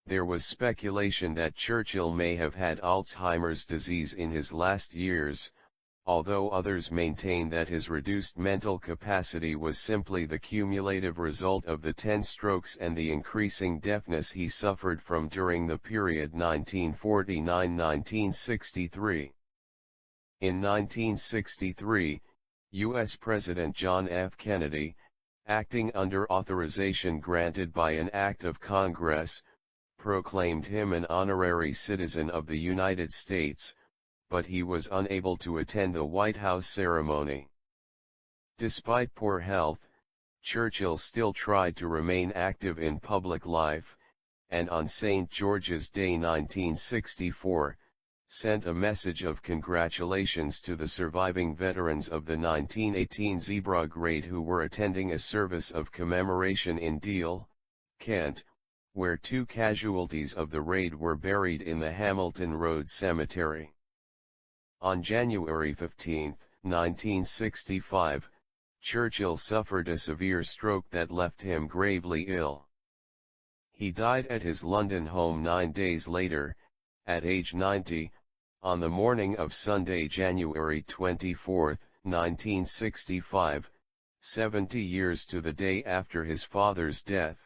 There was speculation that Churchill may have had Alzheimer's disease in his last years, although others maintain that his reduced mental capacity was simply the cumulative result of the 10 strokes and the increasing deafness he suffered from during the period 1949–1963. In 1963, U.S. President John F. Kennedy, acting under authorization granted by an act of Congress, proclaimed him an honorary citizen of the United States, but he was unable to attend the White House ceremony. Despite poor health, Churchill still tried to remain active in public life, and on St. George's Day 1964, sent a message of congratulations to the surviving veterans of the 1918 Zebra Grade who were attending a service of commemoration in Deal, Kent, where 2 casualties of the raid were buried in the Hamilton Road Cemetery. On January 15, 1965, Churchill suffered a severe stroke that left him gravely ill. He died at his London home 9 days later, at age 90, on the morning of Sunday, January 24, 1965, 70 years to the day after his father's death.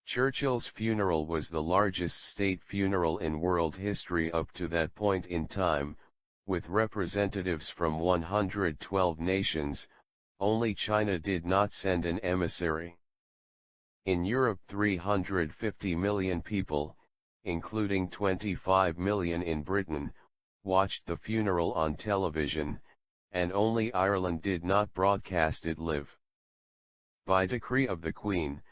Churchill's funeral was the largest state funeral in world history up to that point in time, with representatives from 112 nations. Only China did not send an emissary. In Europe, 350 million people, including 25 million in Britain, watched the funeral on television, and only Ireland did not broadcast it live. By decree of the Queen,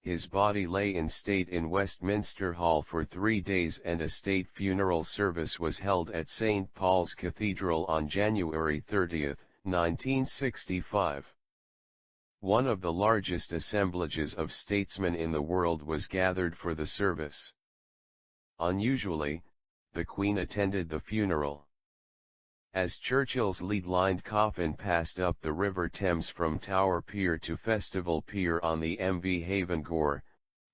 his body lay in state in Westminster Hall for 3 days, and a state funeral service was held at St. Paul's Cathedral on January 30, 1965. One of the largest assemblages of statesmen in the world was gathered for the service. Unusually, the Queen attended the funeral. As Churchill's lead-lined coffin passed up the River Thames from Tower Pier to Festival Pier on the MV Haven Gore,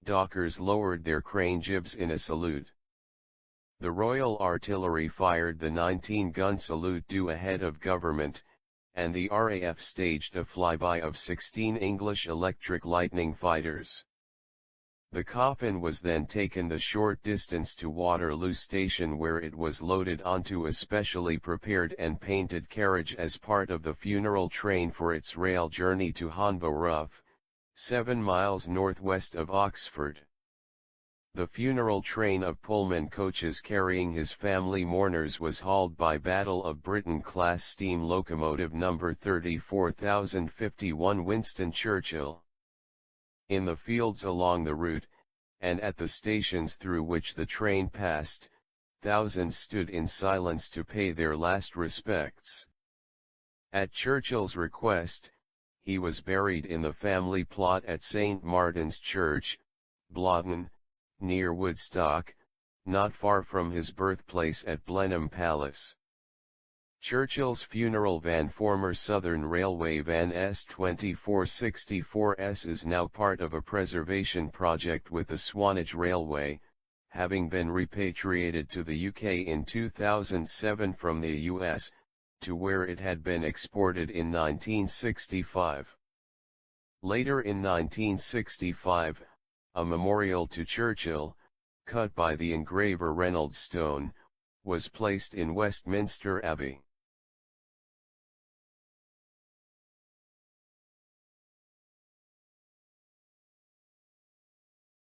dockers lowered their crane jibs in a salute. The Royal Artillery fired the 19-gun salute due ahead of government, and the RAF staged a flyby of 16 English Electric Lightning fighters. The coffin was then taken the short distance to Waterloo Station, where it was loaded onto a specially prepared and painted carriage as part of the funeral train for its rail journey to Honva Rough, 7 miles northwest of Oxford. The funeral train of Pullman coaches carrying his family mourners was hauled by Battle of Britain-class steam locomotive number 34051 Winston Churchill. In the fields along the route, and at the stations through which the train passed, thousands stood in silence to pay their last respects. At Churchill's request, he was buried in the family plot at St. Martin's Church, Blawton, near Woodstock, not far from his birthplace at Blenheim Palace. Churchill's funeral van, former Southern Railway van S2464S, is now part of a preservation project with the Swanage Railway, having been repatriated to the UK in 2007 from the US, to where it had been exported in 1965. Later in 1965, a memorial to Churchill, cut by the engraver Reynolds Stone, was placed in Westminster Abbey.